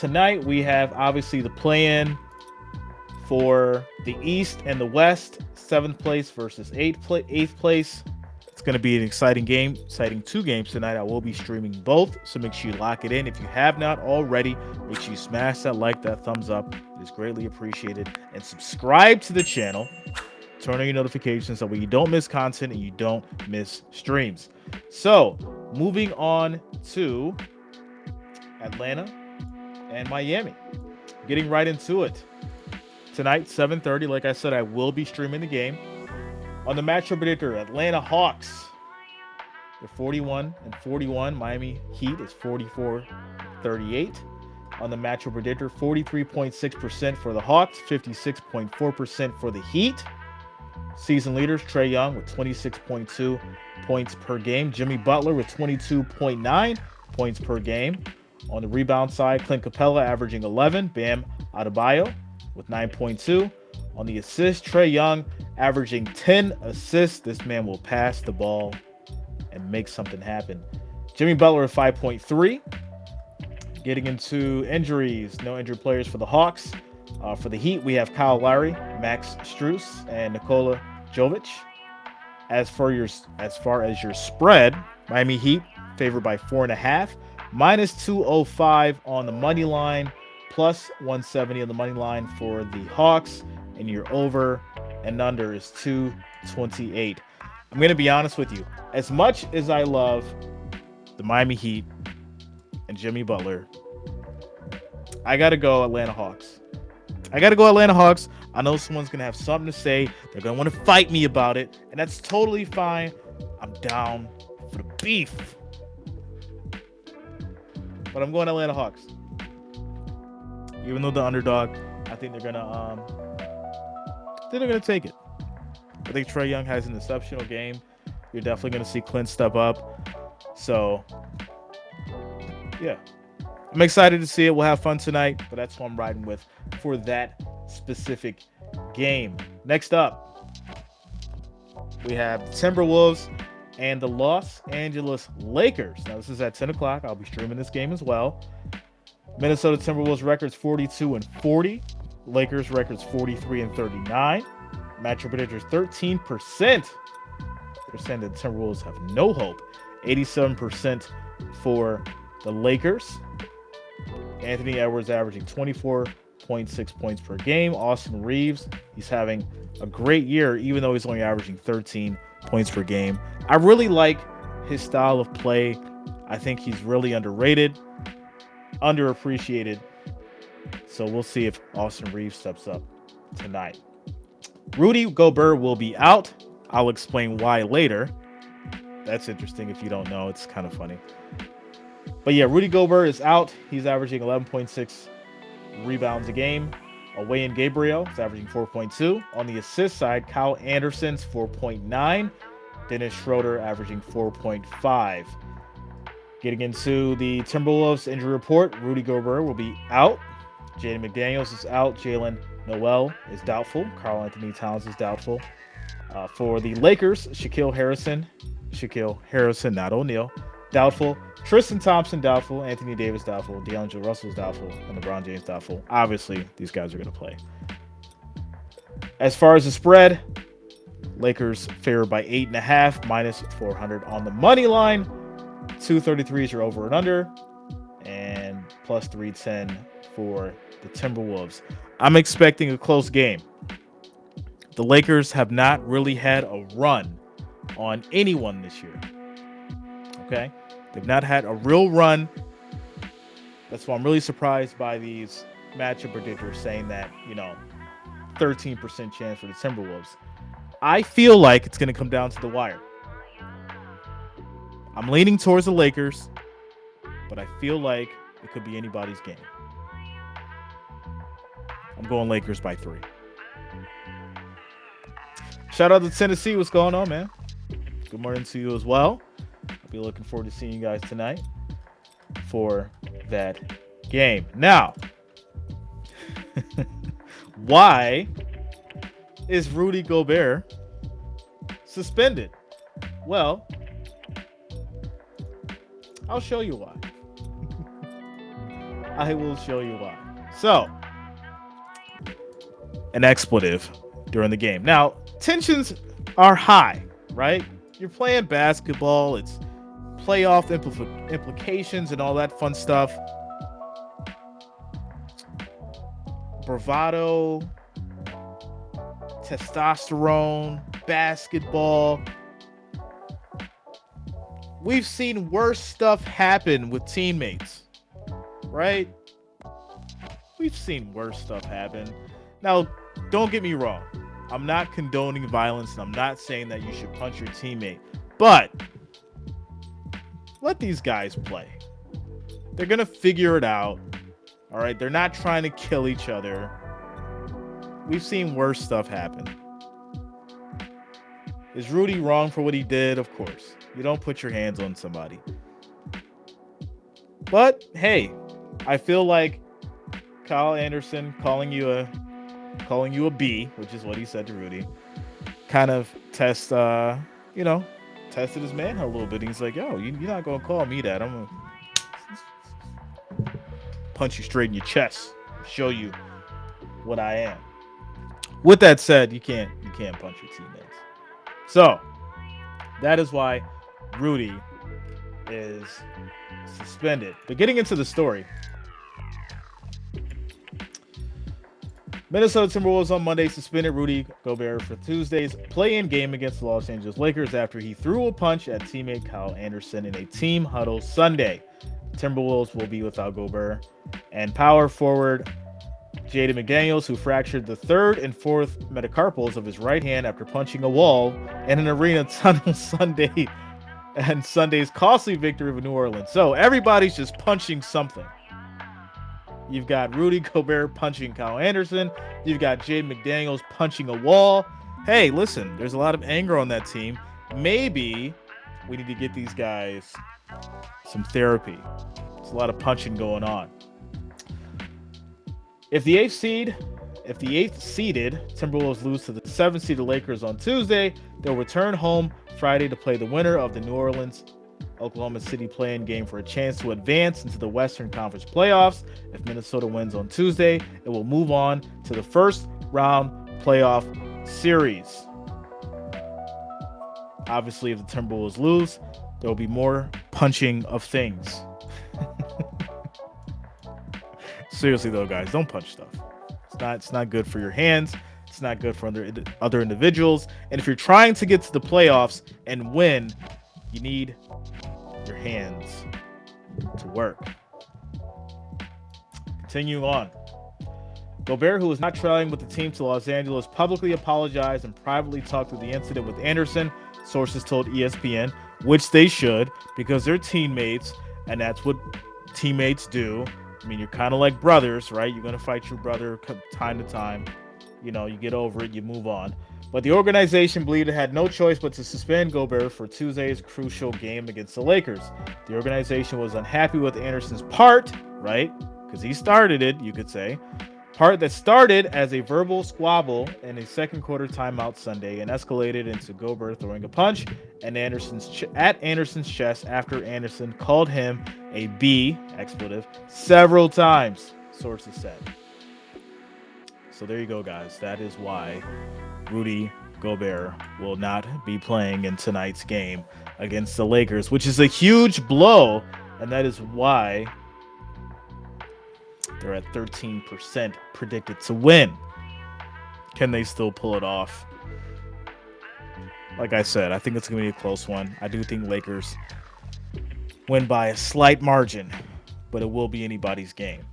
tonight we have obviously the play-in for the East and the West, 7th place versus 8th place. It's going to be an exciting game, exciting 2 games tonight. I will be streaming both, so make sure you lock it in. If you have not already, make sure you smash that like, that thumbs up. It is greatly appreciated. And subscribe to the channel. Turn on your notifications so that you don't miss content and you don't miss streams. So, moving on to Atlanta and Miami. Getting right into it. Tonight, 7:30. Like I said, I will be streaming the game. On the matchup predictor, Atlanta Hawks. They're 41-41. Miami Heat is 44-38. On the matchup predictor, 43.6% for the Hawks, 56.4% for the Heat. Season leaders, Trae Young with 26.2 points per game. Jimmy Butler with 22.9 points per game. On the rebound side, Clint Capella averaging 11. Bam Adebayo with 9.2. On the assist, Trae Young averaging 10 assists. This man will pass the ball and make something happen. Jimmy Butler at 5.3. Getting into injuries, no injured players for the Hawks. For the Heat, we have Kyle Lowry, Max Strus, and Nikola Jovic. As far as your spread, Miami Heat favored by 4.5, -205 on the money line, +170 on the money line for the Hawks, and your over and under is 228. I'm going to be honest with you. As much as I love the Miami Heat and Jimmy Butler, I got to go Atlanta Hawks. I know someone's going to have something to say. They're going to want to fight me about it, and that's totally fine. I'm down for the beef. But I'm going Atlanta Hawks. Even though the underdog, I think they're going to take it. I think Trae Young has an exceptional game. You're definitely going to see Clint step up. So, yeah. I'm excited to see it. We'll have fun tonight, but that's who I'm riding with for that specific game. Next up, we have the Timberwolves and the Los Angeles Lakers. Now, this is at 10 o'clock. I'll be streaming this game as well. Minnesota Timberwolves records 42-40. Lakers records 43-39. Matchup predictors 13%. They're saying that the Timberwolves have no hope. 87% for the Lakers. Anthony Edwards averaging 24.6 points per game. Austin Reeves, he's having a great year, even though he's only averaging 13 points per game. I really like his style of play. I think he's really underrated, underappreciated. So we'll see if Austin Reeves steps up tonight. Rudy Gobert will be out. I'll explain why later. That's interesting if you don't know. It's kind of funny. But yeah, Rudy Gobert is out. He's averaging 11.6 rebounds a game. Away in Gabriel is averaging 4.2. On the assist side, Kyle Anderson's 4.9. Dennis Schroeder averaging 4.5. Getting into the Timberwolves injury report, Rudy Gobert will be out. Jaden McDaniels is out. Jalen Noel is doubtful. Karl Anthony Towns is doubtful. For the Lakers, Shaquille Harrison, not O'Neal, doubtful. Tristan Thompson, doubtful. Anthony Davis, doubtful. D'Angelo Russell is doubtful. And LeBron James, doubtful. Obviously, these guys are going to play. As far as the spread, Lakers favored by 8.5, -400 on the money line. 233 is your over and under. And +310 for the Timberwolves. I'm expecting a close game. The Lakers have not really had a run on anyone this year. Okay? They've not had a real run. That's why I'm really surprised by these matchup predictors saying that, 13% chance for the Timberwolves. I feel like it's going to come down to the wire. I'm leaning towards the Lakers, but I feel like it could be anybody's game. I'm going Lakers by 3. Shout out to Tennessee. What's going on, man? Good morning to you as well. I'll be looking forward to seeing you guys tonight for that game. Now, why is Rudy Gobert suspended? Well, I'll show you why. I will show you why. So, an expletive during the game. Now, tensions are high, right? You're playing basketball, it's playoff implications and all that fun stuff. Bravado, testosterone, basketball. We've seen worse stuff happen with teammates, right? We've seen worse stuff happen. Now, don't get me wrong. I'm not condoning violence and I'm not saying that you should punch your teammate, but let these guys play. They're going to figure it out. All right. They're not trying to kill each other. We've seen worse stuff happen. Is Rudy wrong for what he did? Of course. You don't put your hands on somebody. But hey, I feel like Kyle Anderson calling you a B, which is what he said to Rudy, kind of tested his manhood a little bit. He's like, yo, you're not gonna call me that. I'm gonna punch you straight in your chest, show you what I am. With that said, you can't punch your teammates. So that is why Rudy is suspended. But getting into the story, Minnesota Timberwolves on Monday suspended Rudy Gobert for Tuesday's play-in game against the Los Angeles Lakers after he threw a punch at teammate Kyle Anderson in a team huddle Sunday. Timberwolves will be without Gobert and power forward Jaden McDaniels, who fractured the third and fourth metacarpals of his right hand after punching a wall in an arena tunnel Sunday and Sunday's costly victory of New Orleans. So everybody's just punching something. You've got Rudy Gobert punching Kyle Anderson. You've got Jaden McDaniels punching a wall. Hey, listen, there's a lot of anger on that team. Maybe we need to get these guys some therapy. There's a lot of punching going on. If the eighth seeded Timberwolves lose to the 7th seeded Lakers on Tuesday, they'll return home Friday to play the winner of the New Orleans Oklahoma City play-in game for a chance to advance into the Western Conference playoffs. If Minnesota wins on Tuesday, it will move on to the first round playoff series. Obviously, if the Timberwolves lose, there will be more punching of things. Seriously though, guys, don't punch stuff. It's not good for your hands. It's not good for other individuals. And if you're trying to get to the playoffs and win, you need your hands to work. Continuing on. Gobert, who was not traveling with the team to Los Angeles, publicly apologized and privately talked through the incident with Anderson, sources told ESPN, which they should because they're teammates, and that's what teammates do. I mean, you're kind of like brothers, right? You're going to fight your brother time to time. You know, you get over it, you move on. But the organization believed it had no choice but to suspend Gobert for Tuesday's crucial game against the Lakers. The organization was unhappy with Anderson's part, right? Because he started it, you could say. Part that started as a verbal squabble in a second quarter timeout Sunday and escalated into Gobert throwing a punch at Anderson's chest after Anderson called him a B, expletive, several times, sources said. So there you go, guys. That is why Rudy Gobert will not be playing in tonight's game against the Lakers, which is a huge blow, and that is why they're at 13% predicted to win. Can they still pull it off? Like I said, I think it's going to be a close one. I do think Lakers win by a slight margin, but it will be anybody's game.